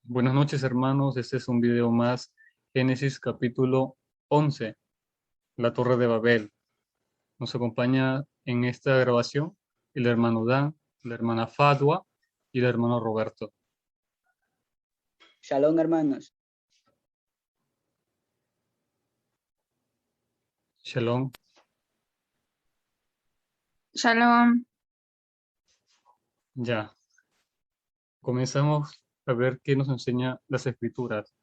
Buenas noches, hermanos. Este es un video más. Génesis capítulo 11, la Torre de Babel. Nos acompaña en esta grabación el hermano Dan, la hermana Fadwa y el hermano Roberto. Shalom, hermanos. Shalom. Shalom. Ya. Comenzamos a ver qué nos enseña las Escrituras.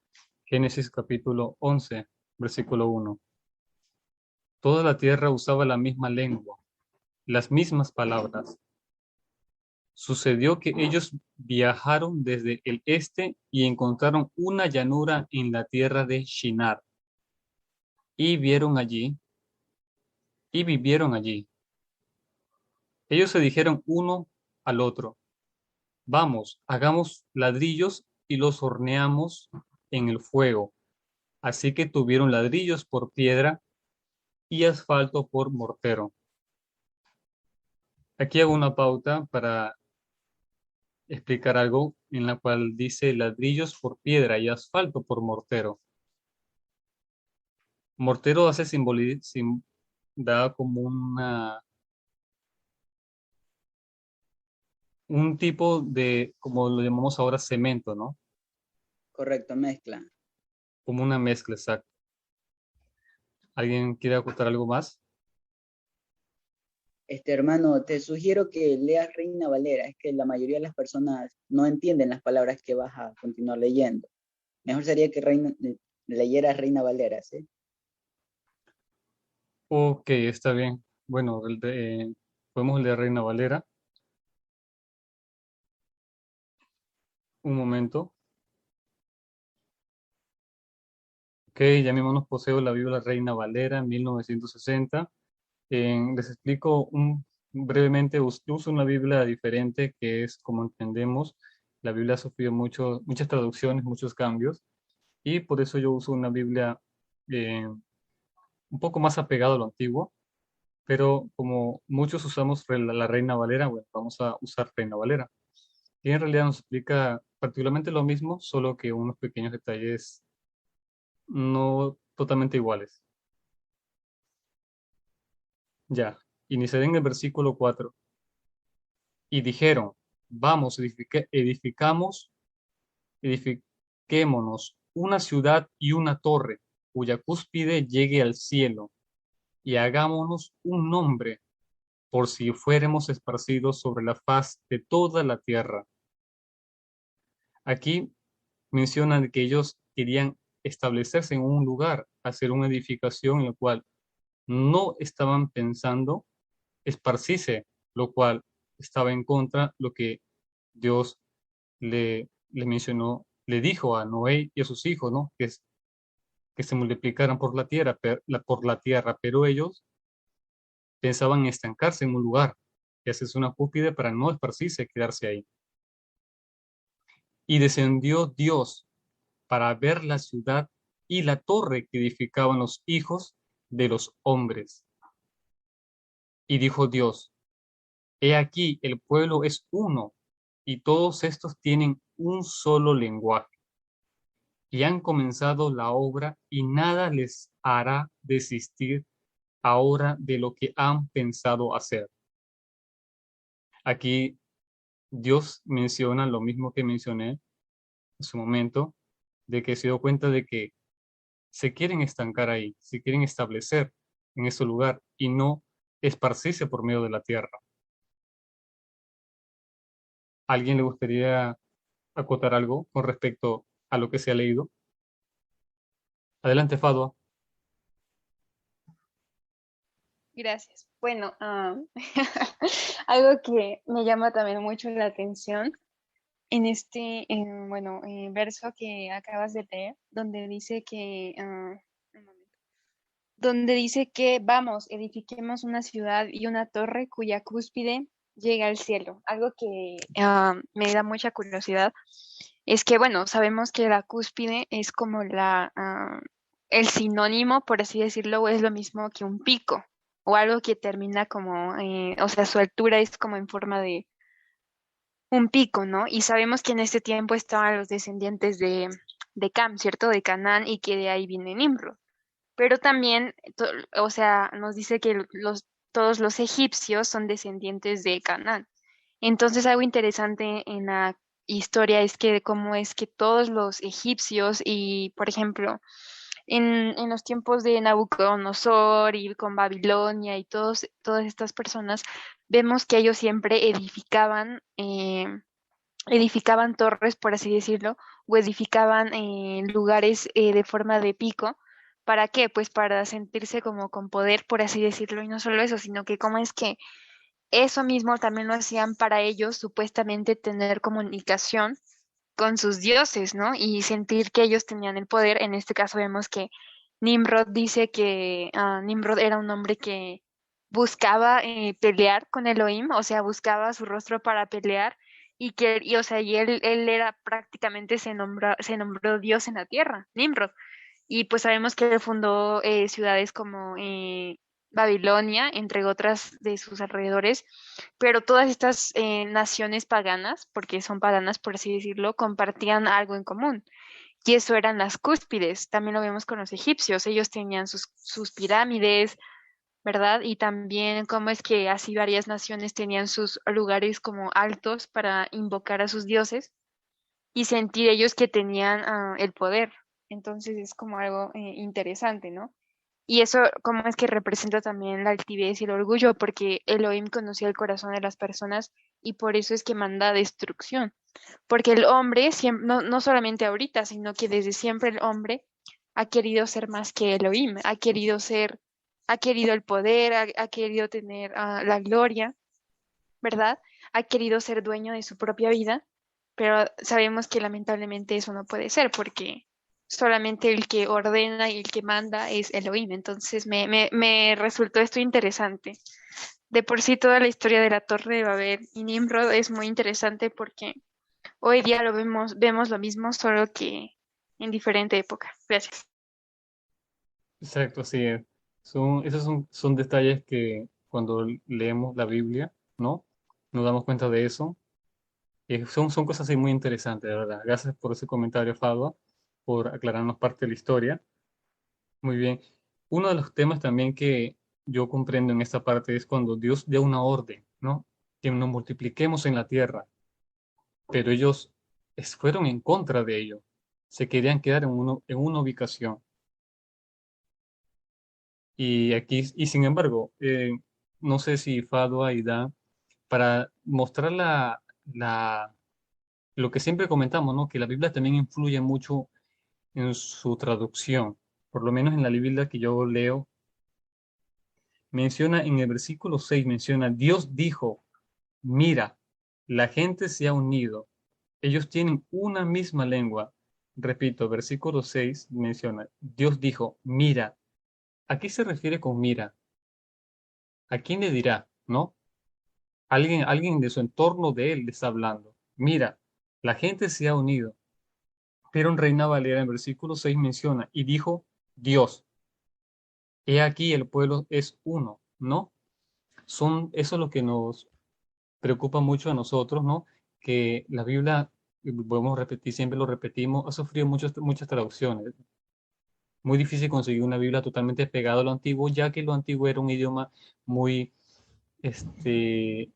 Génesis capítulo 11, versículo 1. Toda la tierra usaba la misma lengua, las mismas palabras. Sucedió que ellos viajaron desde el este y encontraron una llanura en la tierra de Shinar y vieron allí y vivieron allí. Ellos se dijeron uno al otro: vamos, hagamos ladrillos y los horneamos en el fuego. Así que tuvieron ladrillos por piedra y asfalto por mortero. Aquí hago una pauta para explicar algo en la cual dice ladrillos por piedra y asfalto por mortero. Mortero hace da como un tipo de, como lo llamamos ahora, cemento, ¿no? Correcto, mezcla. Como una mezcla, exacta. ¿Alguien quiere acotar algo más? Hermano, te sugiero que leas Reina Valera. Es que la mayoría de las personas no entienden las palabras que vas a continuar leyendo. Mejor sería que leyeras Reina Valera, ¿sí? Ok, está bien. Bueno, podemos leer Reina Valera. Un momento. Ok, ya mismo nos poseo la Biblia Reina Valera 1960. Les explico brevemente. Yo uso una Biblia diferente que es como entendemos. La Biblia ha sufrido muchas traducciones, muchos cambios, y por eso yo uso una Biblia un poco más apegada a lo antiguo, pero como muchos usamos la Reina Valera, bueno, vamos a usar Reina Valera. Y en realidad nos explica particularmente lo mismo, solo que unos pequeños detalles no totalmente icales. Ya, iniciaré en el versículo 4. Y dijeron: vamos, edifiquémonos una ciudad y una torre, cuya cúspide llegue al cielo, y hagámonos un nombre, por si fuéramos esparcidos sobre la faz de toda la tierra. Aquí mencionan que ellos querían establecerse en un lugar, hacer una edificación en la cual no estaban pensando esparcirse, lo cual estaba en contra lo que Dios le mencionó, le dijo a Noé y a sus hijos, ¿no? Que se multiplicaran por la tierra, pero ellos pensaban estancarse en un lugar y hacerse una cúspide para no esparcirse, quedarse ahí. Y descendió Dios para ver la ciudad y la torre que edificaban los hijos de los hombres. Y dijo Dios: he aquí, el pueblo es uno, y todos estos tienen un solo lenguaje. Y han comenzado la obra, y nada les hará desistir ahora de lo que han pensado hacer. Aquí Dios menciona lo mismo que mencioné en su momento, de que se dio cuenta de que se quieren estancar ahí, se quieren establecer en ese lugar y no esparcirse por medio de la tierra. ¿A alguien le gustaría acotar algo con respecto a lo que se ha leído? Adelante, Fadua. Gracias. Bueno, algo que me llama también mucho la atención en este, verso que acabas de leer, donde dice que, un momento, donde dice que vamos, edifiquemos una ciudad y una torre cuya cúspide llega al cielo. Algo que me da mucha curiosidad es que, bueno, sabemos que la cúspide es como el sinónimo, por así decirlo, o es lo mismo que un pico o algo que termina como, o sea, su altura es como en forma un pico, ¿no? Y sabemos que en este tiempo estaban los descendientes de Cam, ¿cierto? De Canaán, y que de ahí viene Nimrod. Pero también, o sea, nos dice que todos los egipcios son descendientes de Canaán. Entonces, algo interesante en la historia es que cómo es que todos los egipcios y, por ejemplo, en los tiempos de Nabucodonosor y con Babilonia y todas estas personas, vemos que ellos siempre edificaban torres, por así decirlo, o edificaban lugares de forma de pico. ¿Para qué? Pues para sentirse como con poder, por así decirlo, y no solo eso, sino que cómo es que eso mismo también lo hacían para ellos, supuestamente tener comunicación con sus dioses, ¿no? Y sentir que ellos tenían el poder. En este caso vemos que Nimrod dice que Nimrod era un hombre que buscaba pelear con Elohim, o sea, buscaba su rostro para pelear o sea, él era prácticamente se nombró Dios en la tierra, Nimrod. Y pues sabemos que él fundó ciudades como Babilonia, entre otras de sus alrededores, pero todas estas naciones paganas, porque son paganas por así decirlo, compartían algo en común. Y eso eran las cúspides. También lo vemos con los egipcios. Ellos tenían sus pirámides, ¿verdad? Y también cómo es que así varias naciones tenían sus lugares como altos para invocar a sus dioses y sentir ellos que tenían el poder. Entonces es como algo interesante, ¿no? Y eso, ¿cómo es que representa también la altivez y el orgullo? Porque Elohim conocía el corazón de las personas y por eso es que manda destrucción. Porque el hombre, no solamente ahorita, sino que desde siempre el hombre ha querido ser más que Elohim, ha querido el poder, ha querido tener la gloria, ¿verdad? Ha querido ser dueño de su propia vida, pero sabemos que lamentablemente eso no puede ser porque solamente el que ordena y el que manda es Elohim. Entonces me resultó esto interesante. De por sí toda la historia de la Torre de Babel y Nimrod es muy interesante porque hoy día vemos lo mismo, solo que en diferente época. Gracias. Exacto, sí. Esos son detalles que cuando leemos la Biblia, ¿no? Nos damos cuenta de eso. Son cosas así muy interesantes, de verdad. Gracias por ese comentario, Fadwa, por aclararnos parte de la historia. Muy bien. Uno de los temas también que yo comprendo en esta parte es cuando Dios da una orden, ¿no? Que nos multipliquemos en la tierra, pero ellos fueron en contra de ello. Se querían quedar en una ubicación. Y sin embargo, no sé si Fadwa y Da, para mostrar lo que siempre comentamos, ¿no? Que la Biblia también influye mucho en su traducción. Por lo menos en la Biblia que yo leo, menciona en el versículo 6 menciona, Dios dijo, mira, la gente se ha unido, ellos tienen una misma lengua. Repito, versículo 6 menciona, Dios dijo, mira, ¿a qué se refiere con mira? ¿A quién le dirá? ¿No? Alguien de su entorno de él le está hablando. Mira, la gente se ha unido. Pero en Reina Valera en versículo 6 menciona, y dijo Dios, he aquí el pueblo es uno, ¿no? Eso es lo que nos preocupa mucho a nosotros, ¿no? Que la Biblia, y podemos repetir, siempre lo repetimos, ha sufrido muchas traducciones. Muy difícil conseguir una Biblia totalmente pegada a lo antiguo, ya que lo antiguo era un idioma muy, este,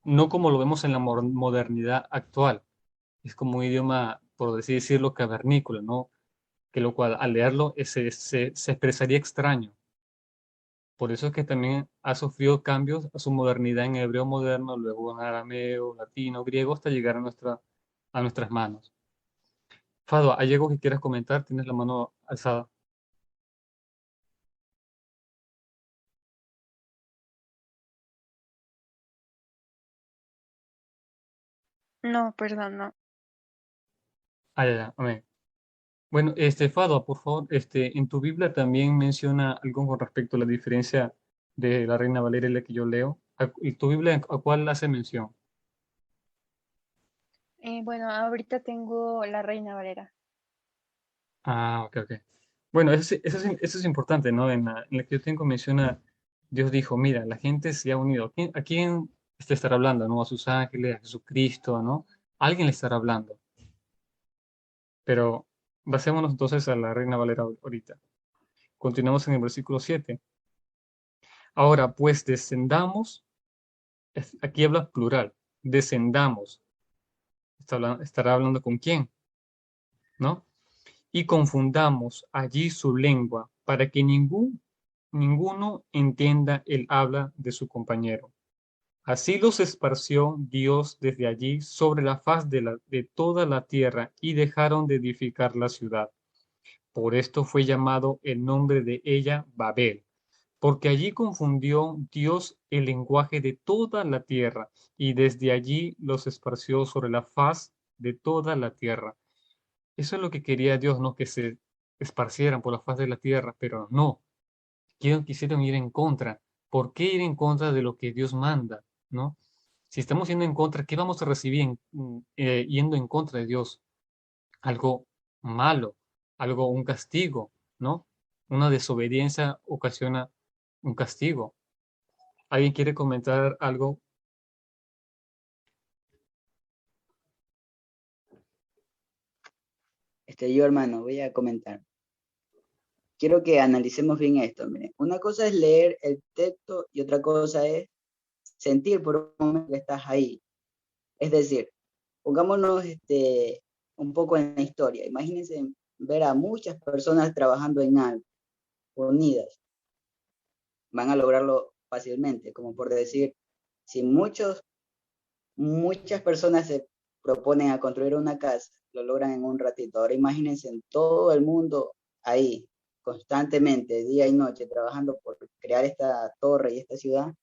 no como lo vemos en la modernidad actual. Es como un idioma, por así decirlo, cavernícola, ¿no? Que lo cual al leerlo se expresaría extraño. Por eso es que también ha sufrido cambios a su modernidad en hebreo moderno, luego en arameo, latino, griego, hasta llegar a nuestras manos. Fado, ¿hay algo que quieras comentar? Tienes la mano alzada. No, perdón, no. Ah, ya, ya, amén. Bueno, Fado, por favor, en tu Biblia también menciona algo con respecto a la diferencia de la Reina Valeria y la que yo leo. ¿Y tu Biblia a cuál hace mención? Bueno, ahorita tengo la Reina Valera. Ah, ok, ok. Bueno, eso es importante, ¿no? En la que yo tengo menciona, Dios dijo, mira, la gente se ha unido. ¿A quién Este estará hablando, ¿no? A sus ángeles, a Jesucristo, ¿no? Alguien le estará hablando. Pero basémonos entonces a la Reina Valera ahorita. Continuamos en el versículo 7. Ahora, pues descendamos, aquí habla plural, descendamos. Estará hablando con quién, ¿no? Y confundamos allí su lengua para que ninguno entienda el habla de su compañero. Así los esparció Dios desde allí sobre la faz de toda la tierra y dejaron de edificar la ciudad. Por esto fue llamado el nombre de ella Babel, porque allí confundió Dios el lenguaje de toda la tierra y desde allí los esparció sobre la faz de toda la tierra. Eso es lo que quería Dios, no que se esparcieran por la faz de la tierra, pero no, quisieron ir en contra. ¿Por qué ir en contra de lo que Dios manda? ¿No? Si estamos yendo en contra, ¿qué vamos a recibir yendo en contra de Dios? Algo malo, un castigo, ¿no? Una desobediencia ocasiona un castigo. ¿Alguien quiere comentar algo? Yo, hermano, voy a comentar. Quiero que analicemos bien esto. Miren, una cosa es leer el texto y otra cosa es sentir por un momento que estás ahí. Es decir, pongámonos un poco en la historia. Imagínense ver a muchas personas trabajando en algo, unidas. Van a lograrlo fácilmente, como por decir, si muchas personas se proponen a construir una casa, lo logran en un ratito. Ahora imagínense en todo el mundo ahí, constantemente, día y noche, trabajando por crear esta torre y esta ciudad.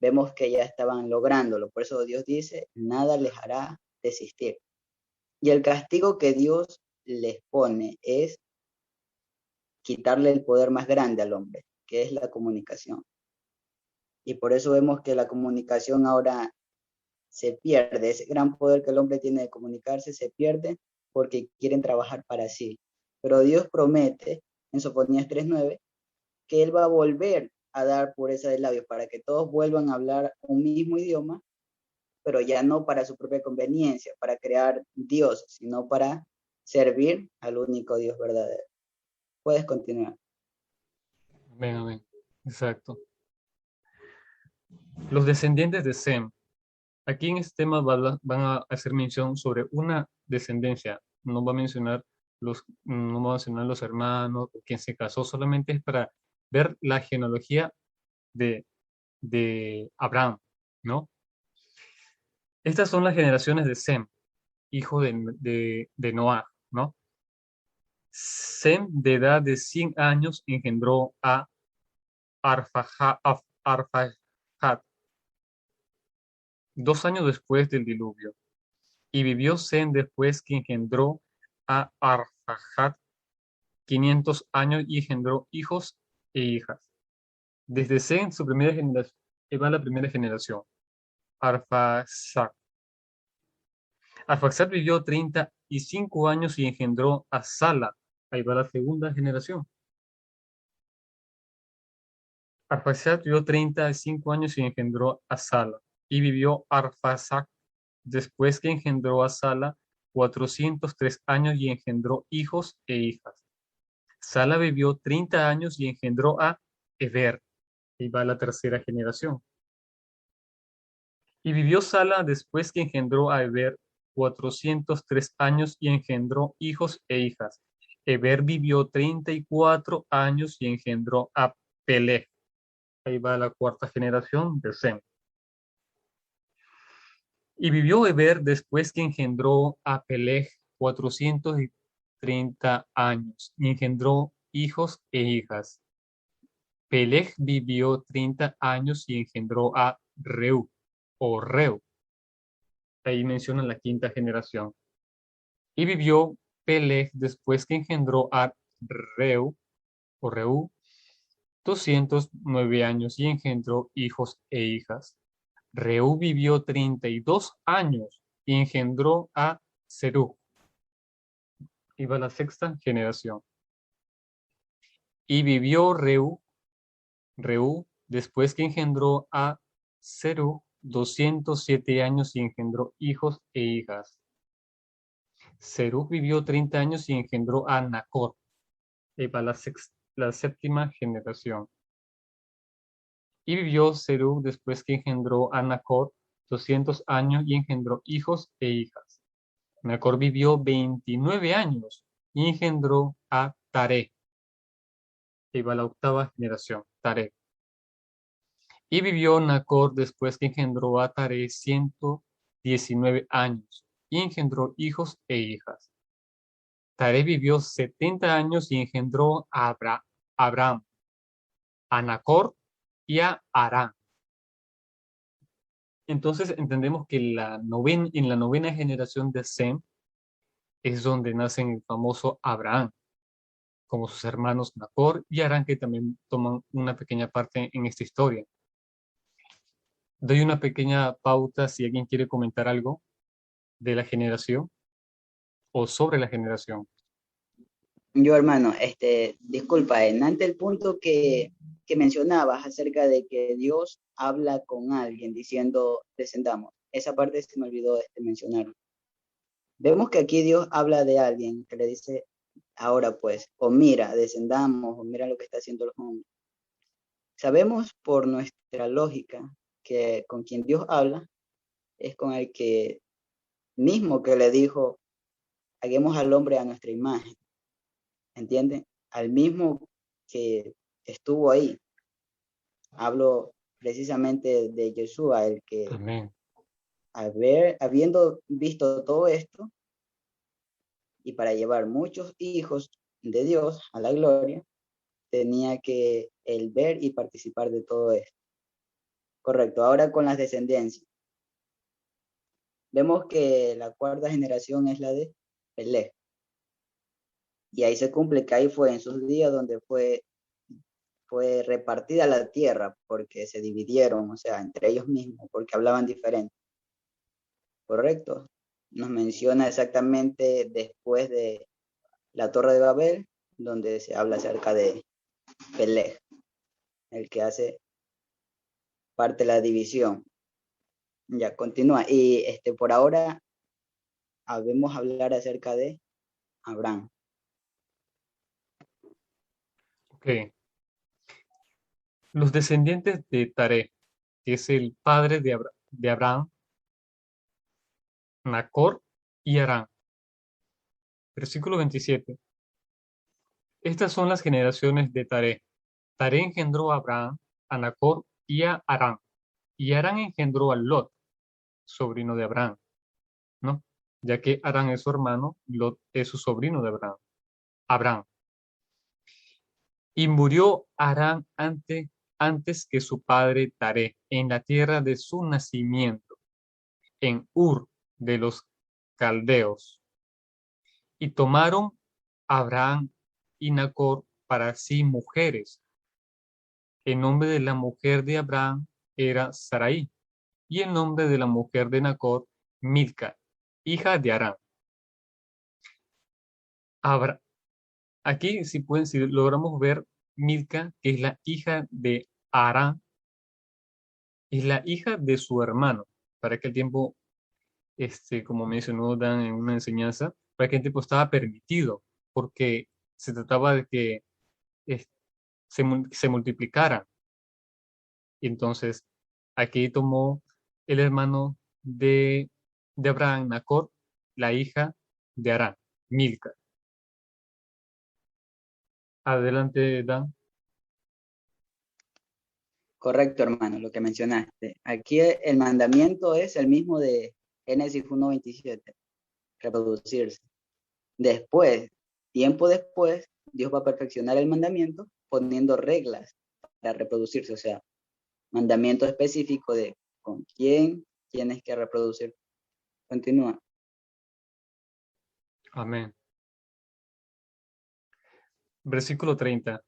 Vemos que ya estaban lográndolo. Por eso Dios dice, nada les hará desistir. Y el castigo que Dios les pone es quitarle el poder más grande al hombre, que es la comunicación. Y por eso vemos que la comunicación ahora se pierde. Ese gran poder que el hombre tiene de comunicarse se pierde porque quieren trabajar para sí. Pero Dios promete en Sofonías 3:9 que Él va a volver a dar pureza de labios para que todos vuelvan a hablar un mismo idioma, pero ya no para su propia conveniencia, para crear dioses, sino para servir al único Dios verdadero. Puedes continuar. Amén, amén. Exacto. Los descendientes de Sem. Aquí en este tema van a hacer mención sobre una descendencia. No va a mencionar no va a mencionar los hermanos, quien se casó, solamente es para ver la genealogía de Abraham, ¿no? Estas son las generaciones de Sem, hijo de Noah, ¿no? Sem, de edad de 100 años, engendró a Arfaxad, 2 años después del diluvio. Y vivió Sem después que engendró a Arfaxad 500 años y engendró hijos e hijas. Desde Sem, su primera generación, va la primera generación, Arfaxad. Arfaxad vivió 35 años y engendró a Sala. Ahí va la segunda generación. Arfaxad vivió 35 años y engendró a Sala. Y vivió Arfaxad después que engendró a Sala 403 años y engendró hijos e hijas. Sala vivió 30 años y engendró a Eber. Ahí va la tercera generación. Y vivió Sala después que engendró a Eber 403 años y engendró hijos e hijas. Eber vivió 34 años y engendró a Peleg. Ahí va la cuarta generación de Sem. Y vivió Eber después que engendró a Peleg 430 años y engendró hijos e hijas. Peleg vivió 30 años y engendró a Reu o Reu. Ahí menciona la quinta generación. Y vivió Peleg después que engendró a Reu o Reu 209 años y engendró hijos e hijas. Reu vivió 32 años y engendró a Serug. Iba la sexta generación. Y vivió Reu después que engendró a Serug 207 años y engendró hijos e hijas. Serug vivió 30 años y engendró a Nacor. Ahí va la séptima generación. Y vivió Serug después que engendró a Nacor 200 años y engendró hijos e hijas. Nacor vivió 29 años y engendró a Taré. Ahí va la octava generación, Taré. Y vivió Nacor después que engendró a Taré 119 años y engendró hijos e hijas. Taré vivió 70 años y engendró a Abraham, a Nacor y a Harán. Entonces entendemos que en la novena generación de Sem es donde nacen el famoso Abraham, como sus hermanos Nacor y Harán, que también toman una pequeña parte en esta historia. Doy una pequeña pauta si alguien quiere comentar algo de la generación o sobre la generación. Yo, hermano, disculpa, ante el punto que mencionabas acerca de que Dios habla con alguien diciendo descendamos, esa parte se me olvidó mencionar. Vemos que aquí Dios habla de alguien que le dice, ahora pues, o mira, descendamos, o mira lo que está haciendo los hombres. Sabemos por nuestra lógica que con quien Dios habla es con el que mismo que le dijo, hagamos al hombre a nuestra imagen. ¿Entienden? Al mismo que estuvo ahí. Hablo precisamente de Yeshua, el que Amén. habiendo visto todo esto y para llevar muchos hijos de Dios a la gloria, tenía que el ver y participar de todo esto. Correcto. Ahora con las descendencias. Vemos que la cuarta generación es la de Peleg. Y ahí se cumple que ahí fue en sus días donde fue repartida la tierra porque se dividieron, o sea, entre ellos mismos, porque hablaban diferente. ¿Correcto? Nos menciona exactamente después de la Torre de Babel, donde se habla acerca de Peleg, el que hace parte de la división. Ya, continúa. Y por ahora habemos hablar acerca de Abraham. Ok. Los descendientes de Taré, que es el padre de Abraham, Nacor y Harán. Versículo 27. Estas son las generaciones de Taré. Taré engendró a Abraham, a Nacor y a Harán. Y Harán engendró a Lot, sobrino de Abraham, ¿no? Ya que Harán es su hermano, Lot es su sobrino de Abraham. Y murió Harán antes que su padre Taré, en la tierra de su nacimiento, en Ur de los caldeos. Y tomaron Abraham y Nacor para sí mujeres. El nombre de la mujer de Abraham era Sarai, y el nombre de la mujer de Nacor, Milca, hija de Harán. Aquí, si logramos ver Milca, que es la hija de Harán, es la hija de su hermano. Para aquel tiempo, como mencionó Dan en una enseñanza, para aquel tiempo estaba permitido, porque se trataba de que se multiplicaran. Y entonces, aquí tomó el hermano de Abraham, Nacor, la hija de Harán, Milca. Adelante, Dan. Correcto, hermano, lo que mencionaste. Aquí el mandamiento es el mismo de Génesis 1:27, reproducirse. Después, tiempo después, Dios va a perfeccionar el mandamiento poniendo reglas para reproducirse, o sea, mandamiento específico de con quién tienes que reproducir. Continúa. Amén. Versículo 30.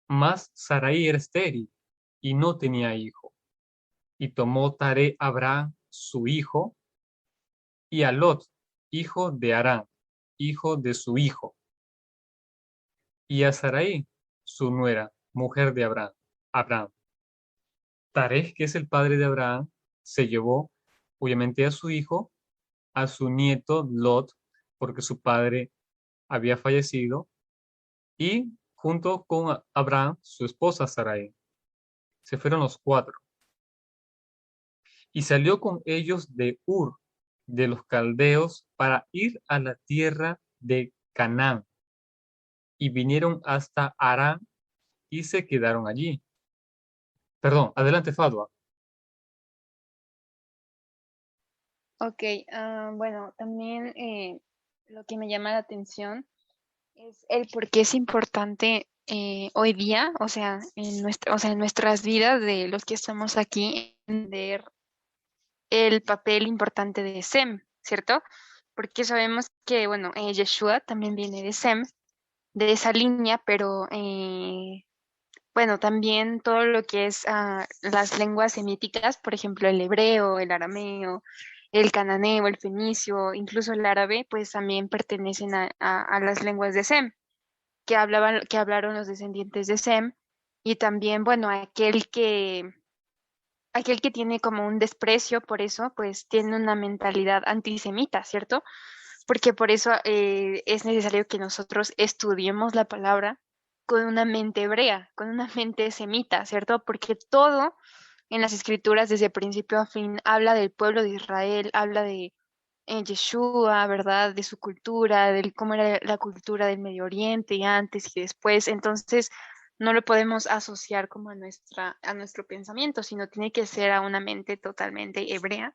Mas Sarai era estéril y no tenía hijo. Y tomó Taré a Abraham, su hijo, y a Lot, hijo de Harán, hijo de su hijo, y a Sarai, su nuera, mujer de Abraham. Taré, que es el padre de Abraham, se llevó, obviamente, a su hijo, a su nieto Lot, porque su padre había fallecido, y junto con Abraham, su esposa Sarai. Se fueron los cuatro. Y salió con ellos de Ur, de los caldeos, para ir a la tierra de Canaán. Y vinieron hasta Harán y se quedaron allí. Perdón, adelante, Fadua. Ok, bueno, también lo que me llama la atención es el por qué es importante hoy día, o sea, o sea, en nuestras vidas de los que estamos aquí, entender el papel importante de Sem, ¿cierto? Porque sabemos que, bueno, Yeshua también viene de Sem, de esa línea, pero bueno, también todo lo que es las lenguas semíticas, por ejemplo, el hebreo, el arameo, el cananeo, el fenicio, incluso el árabe, pues también pertenecen a las lenguas de Sem, que hablaron los descendientes de Sem, y también, bueno, aquel que tiene como un desprecio por eso, pues tiene una mentalidad antisemita, ¿cierto? Porque por eso es necesario que nosotros estudiemos la palabra con una mente hebrea, con una mente semita, ¿cierto? Porque todo en las escrituras, desde principio a fin, habla del pueblo de Israel, habla de Yeshua, ¿verdad? De su cultura, de cómo era la cultura del Medio Oriente y antes y después. Entonces, no lo podemos asociar como a nuestro pensamiento, sino tiene que ser a una mente totalmente hebrea.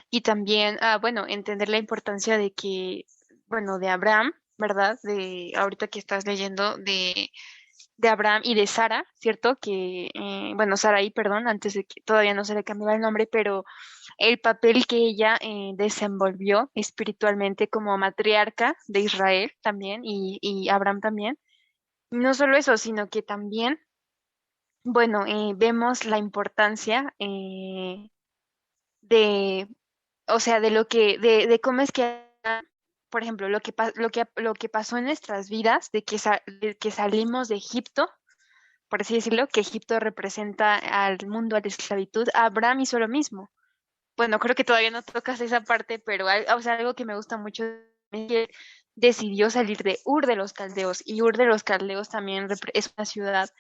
Y también, bueno, entender la importancia de que, bueno, de Abraham, ¿verdad? De ahorita que estás leyendo de Abraham y de Sara, ¿cierto? Que, bueno, Sarai, perdón, antes de que todavía no se le cambiaba el nombre, pero el papel que ella desenvolvió espiritualmente como matriarca de Israel también y Abraham también. Y no solo eso, sino que también, bueno, vemos la importancia de, o sea, de cómo es que, por ejemplo, lo que pasó en nuestras vidas, de que salimos de Egipto, por así decirlo, que Egipto representa al mundo, a la esclavitud. Abraham hizo lo mismo. Bueno, creo que todavía no tocas esa parte, pero o sea, algo que me gusta mucho es que decidió salir de Ur de los Caldeos, y Ur de los Caldeos también es una ciudad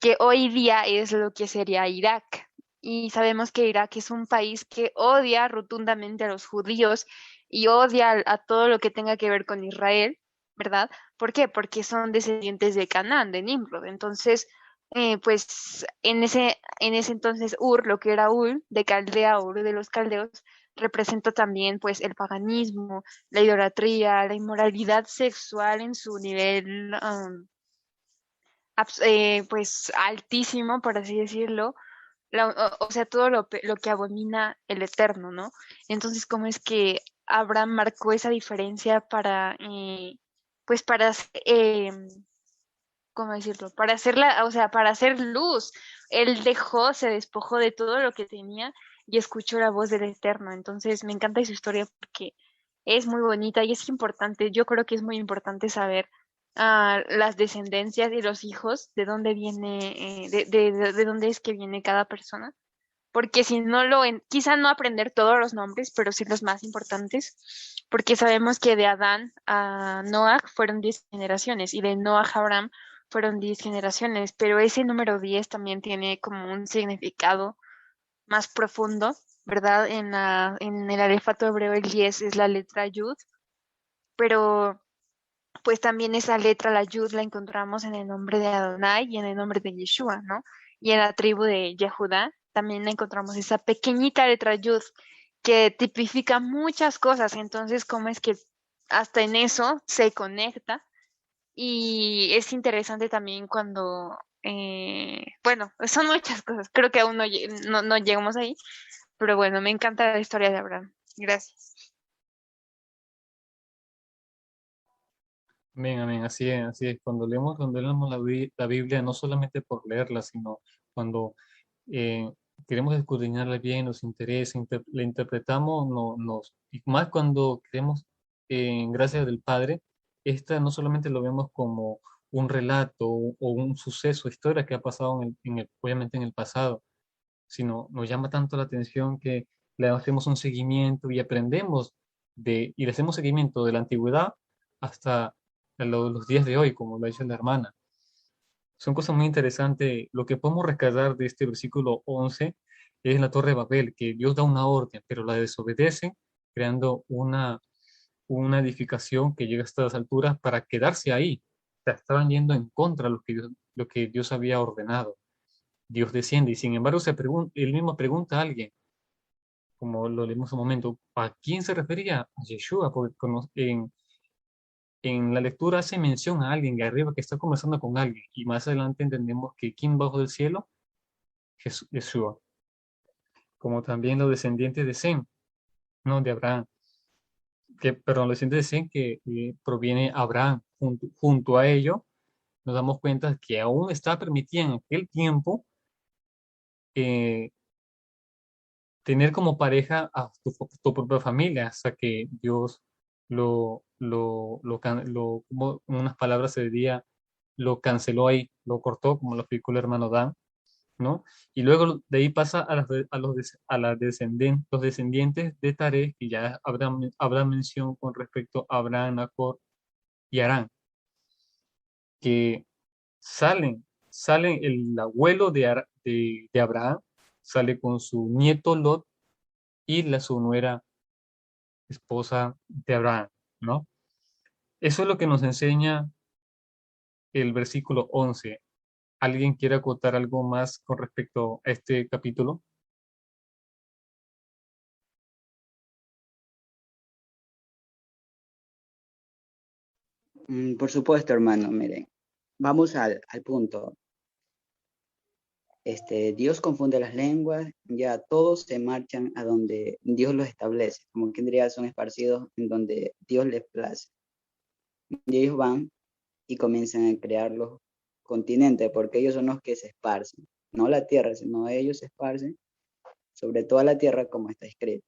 que hoy día es lo que sería Irak. Y sabemos que Irak es un país que odia rotundamente a los judíos y odia a todo lo que tenga que ver con Israel, ¿verdad? ¿Por qué? Porque son descendientes de Canaán, de Nimrod. Entonces, pues en ese entonces Ur, lo que era Ur de Caldea, Ur de los Caldeos, representa también pues el paganismo, la idolatría, la inmoralidad sexual en su nivel pues altísimo, por así decirlo, o sea, todo lo que abomina el Eterno, ¿no? Entonces, ¿cómo es que Abraham marcó esa diferencia para, pues ¿cómo decirlo? Para hacerla, o sea, para hacer luz. Él se despojó de todo lo que tenía y escuchó la voz del Eterno. Entonces, me encanta su historia porque es muy bonita y es importante. Yo creo que es muy importante saber las descendencias y los hijos, de dónde viene, de dónde es que viene cada persona. Porque si no quizá no aprender todos los nombres, pero sí los más importantes, porque sabemos que de Adán a Noah fueron 10 generaciones y de Noah a Abraham fueron 10 generaciones, pero ese número 10 también tiene como un significado más profundo, ¿verdad? En el alefato hebreo el 10 es la letra Yud, pero pues también esa letra, la Yud, la encontramos en el nombre de Adonai y en el nombre de Yeshua, ¿no? Y en la tribu de Yehudá también encontramos esa pequeñita letra Yud que tipifica muchas cosas. Entonces, ¿cómo es que hasta en eso se conecta? Y es interesante también cuando, bueno, son muchas cosas. Creo que aún no llegamos ahí, pero bueno, me encanta la historia de Abraham. Gracias. Amén, amén, así es, así es. Cuando leemos la Biblia, no solamente por leerla, sino cuando eh, queremos escudriñarla bien, nos interesa, la interpretamos, y más cuando creemos en gracia del Padre, esta no solamente lo vemos como un relato o un suceso, historia que ha pasado obviamente en el pasado, sino nos llama tanto la atención que le hacemos un seguimiento y aprendemos y le hacemos seguimiento de la antigüedad hasta los días de hoy, como lo ha dicho la hermana. Son cosas muy interesantes. Lo que podemos rescatar de este versículo 11 es la Torre de Babel, que Dios da una orden, pero la desobedecen, creando una edificación que llega hasta las alturas para quedarse ahí. O sea, estaban yendo en contra de lo que Dios había ordenado. Dios desciende y sin embargo él mismo pregunta a alguien, como lo leímos un momento, ¿a quién se refería? A Yeshua, porque en la lectura hace mención a alguien de arriba que está conversando con alguien y más adelante entendemos que ¿quién bajo del cielo? Yeshua, como también los descendientes de Sem, no de Abraham, perdón, los descendientes de Sem que proviene Abraham, junto a ello nos damos cuenta que aún está permitida en aquel tiempo eh, tener como pareja a tu propia familia, hasta que Dios como en unas palabras se diría, lo canceló ahí, lo cortó, como lo explicó el hermano Dan, ¿no? Y luego de ahí pasa los descendientes de Taré, que ya habrá mención con respecto a Abraham, Nacor y Harán, que salen el abuelo de Abraham, sale con su nieto Lot y su nuera esposa de Abraham, ¿no? Eso es lo que nos enseña el versículo 11. ¿Alguien quiere acotar algo más con respecto a este capítulo? Por supuesto, hermano, miren, vamos al punto. Dios confunde las lenguas, ya todos se marchan a donde Dios los establece, como quien diría, son esparcidos en donde Dios les place. Y ellos van y comienzan a crear los continentes, porque ellos son los que se esparcen, no la tierra, sino ellos se esparcen sobre toda la tierra como está escrito.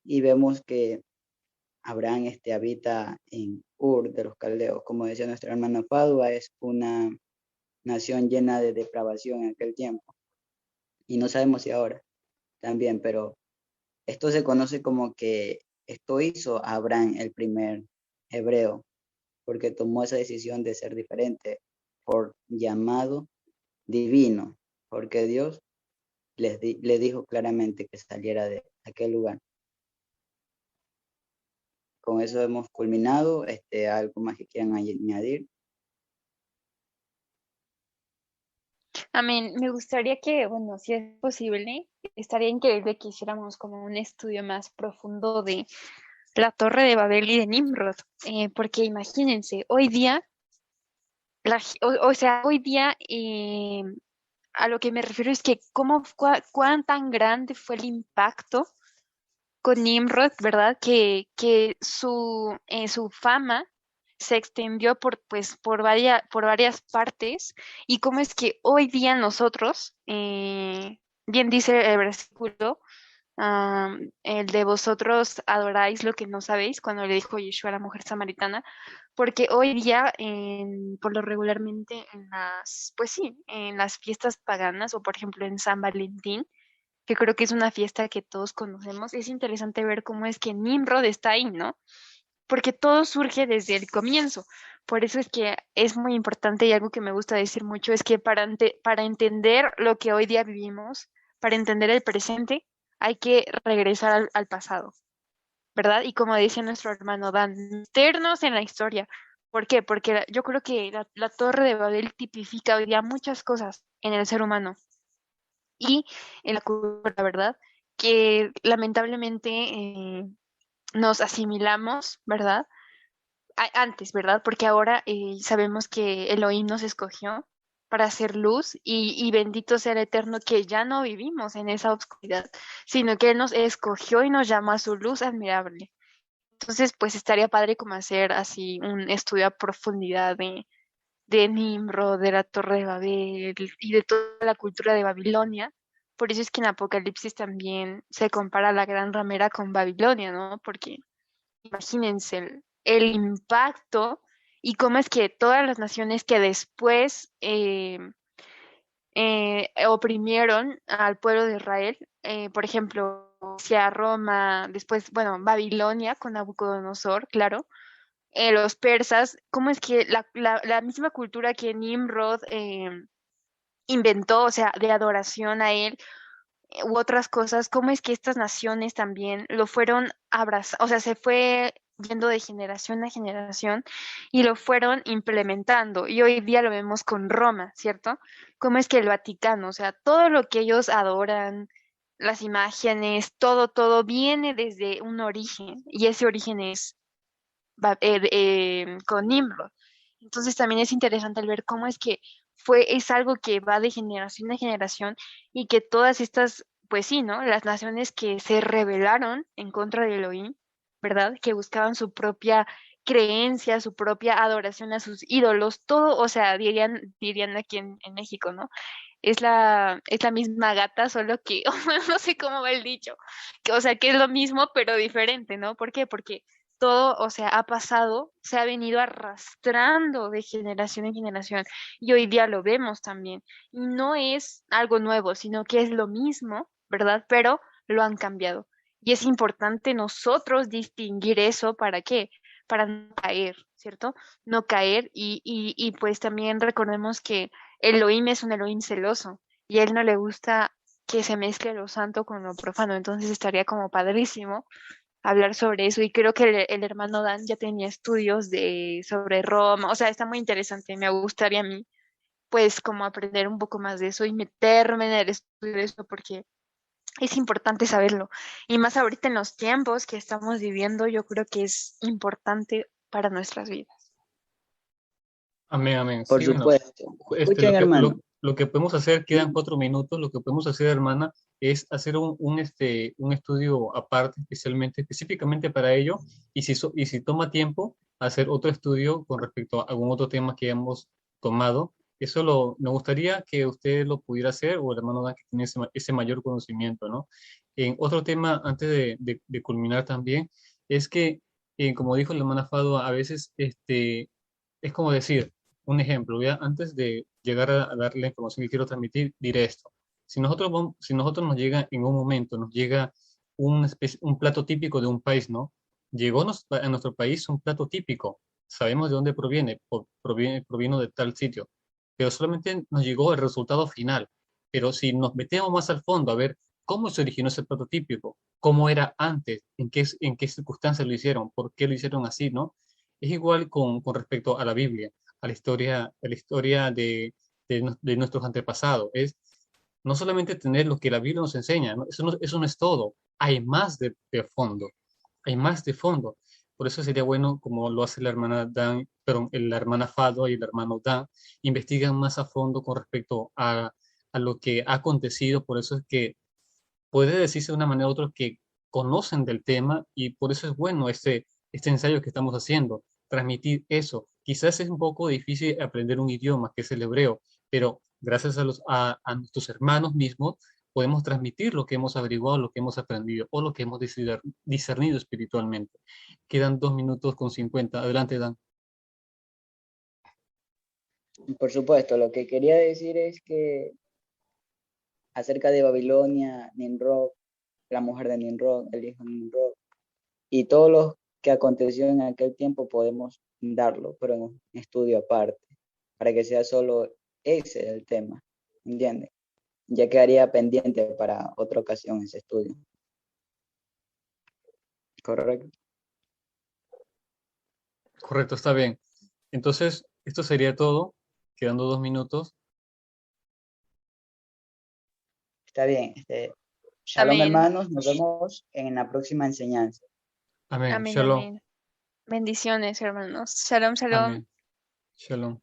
Y vemos que Abraham habita en Ur de los Caldeos, como decía nuestro hermano Padua, es una nación llena de depravación en aquel tiempo. Y no sabemos si ahora también, pero esto se conoce como que esto hizo a Abraham el primer hebreo, porque tomó esa decisión de ser diferente por llamado divino, porque Dios le dijo claramente que saliera de aquel lugar. Con eso hemos culminado. ¿Algo más que quieran añadir? Amén. Me gustaría que, bueno, si es posible, estaría increíble que hiciéramos como un estudio más profundo de la Torre de Babel y de Nimrod, porque imagínense, hoy día, o sea, hoy día, a lo que me refiero es que cuán tan grande fue el impacto con Nimrod, ¿verdad? Que su fama se extendió por varias partes y cómo es que hoy día nosotros, bien dice el versículo, el de vosotros adoráis lo que no sabéis, cuando le dijo Yeshua a la mujer samaritana, porque hoy día, por lo regularmente pues sí, en las fiestas paganas o por ejemplo en San Valentín, que creo que es una fiesta que todos conocemos, es interesante ver cómo es que Nimrod está ahí, ¿no? Porque todo surge desde el comienzo. Por eso es que es muy importante y algo que me gusta decir mucho es que para entender lo que hoy día vivimos, para entender el presente, hay que regresar al pasado, ¿verdad? Y como dice nuestro hermano Dan, meternos en la historia. ¿Por qué? Porque yo creo que la Torre de Babel tipifica hoy día muchas cosas en el ser humano y en la cultura, ¿verdad? Que lamentablemente nos asimilamos, ¿verdad? Antes, ¿verdad? Porque ahora sabemos que Elohim nos escogió para hacer luz y bendito sea el Eterno que ya no vivimos en esa oscuridad, sino que Él nos escogió y nos llamó a su luz admirable. Entonces, pues estaría padre como hacer así un estudio a profundidad de Nimrod, de la Torre de Babel y de toda la cultura de Babilonia. Por eso es que en Apocalipsis también se compara la gran ramera con Babilonia, ¿no? Porque imagínense el impacto y cómo es que todas las naciones que después oprimieron al pueblo de Israel, por ejemplo, hacia Roma, después, bueno, Babilonia con Nabucodonosor, claro, los persas, cómo es que la misma cultura que Nimrod inventó, o sea, de adoración a él, u otras cosas, cómo es que estas naciones también lo fueron abrazando, o sea, se fue yendo de generación a generación y lo fueron implementando. Y hoy día lo vemos con Roma, ¿cierto? Cómo es que el Vaticano, o sea, todo lo que ellos adoran, las imágenes, todo viene desde un origen y ese origen es con Nimrod. Entonces también es interesante el ver cómo es que es algo que va de generación a generación y que todas estas, pues sí, ¿no? Las naciones que se rebelaron en contra de Elohim, ¿verdad? Que buscaban su propia creencia, su propia adoración a sus ídolos, todo, o sea, dirían aquí en México, ¿no? Es la misma gata, solo que, no sé cómo va el dicho, que, o sea, que es lo mismo, pero diferente, ¿no? ¿Por qué? Porque todo, o sea, ha pasado, se ha venido arrastrando de generación en generación y hoy día lo vemos también. Y no es algo nuevo, sino que es lo mismo, ¿verdad? Pero lo han cambiado. Y es importante nosotros distinguir eso, ¿para qué? Para no caer, ¿cierto? No caer y pues también recordemos que Elohim es un Elohim celoso y a él no le gusta que se mezcle lo santo con lo profano, entonces estaría como padrísimo hablar sobre eso y creo que el hermano Dan ya tenía estudios sobre Roma, o sea, está muy interesante, me gustaría a mí pues como aprender un poco más de eso y meterme en el estudio de eso porque es importante saberlo y más ahorita en los tiempos que estamos viviendo, yo creo que es importante para nuestras vidas. Amén, amén. Por Sí, bueno, supuesto. Escuchen, hermano. lo que podemos hacer, quedan Sí, 4 minutos, lo que podemos hacer, hermana, es hacer un estudio aparte, específicamente para ello, y si toma tiempo, hacer otro estudio con respecto a algún otro tema que hemos tomado. Me gustaría que usted lo pudiera hacer, o el hermano Dan, que tiene ese mayor conocimiento, ¿no? En otro tema, antes de culminar también, es que, como dijo la hermana Fado, a veces, es como decir, un ejemplo, ya antes de llegar a darle la información que quiero transmitir, diré esto. Si nosotros nos llega en un momento, nos llega un plato típico de un país, ¿no? A nuestro país un plato típico, sabemos de dónde proviene, provino de tal sitio, pero solamente nos llegó el resultado final. Pero si nos metemos más al fondo a ver cómo se originó ese plato típico, cómo era antes, en qué circunstancias lo hicieron, por qué lo hicieron así, ¿no? Es igual con respecto a la Biblia, a la historia de nuestros antepasados. Es no solamente tener lo que la Biblia nos enseña, ¿no? Eso no es todo. Hay más de fondo. Hay más de fondo. Por eso sería bueno, como lo hace la hermana Dan, perdón, la hermana Fado y el hermano Dan, investigan más a fondo con respecto a lo que ha acontecido. Por eso es que puede decirse de una manera u otra que conocen del tema y por eso es bueno este ensayo que estamos haciendo, transmitir eso. Quizás es un poco difícil aprender un idioma que es el hebreo, pero gracias a nuestros hermanos mismos podemos transmitir lo que hemos averiguado, lo que hemos aprendido o lo que hemos discernido espiritualmente. Quedan 2 minutos con 50. Adelante, Dan. por supuesto. Lo que quería decir es que acerca de Babilonia, Nimrod, la mujer de Nimrod, el hijo de Nimrod, y todo lo que aconteció en aquel tiempo podemos darlo, pero en un estudio aparte, para que sea solo ese el tema, ¿entiendes? Ya quedaría pendiente para otra ocasión ese estudio. Correcto. Correcto, está bien. Entonces, esto sería todo, quedando 2 minutos. Está bien. Shalom, Amén, hermanos. Nos vemos en la próxima enseñanza. Amén. amén, Shalom. amén. Bendiciones, hermanos. Shalom, shalom. Amén. Shalom.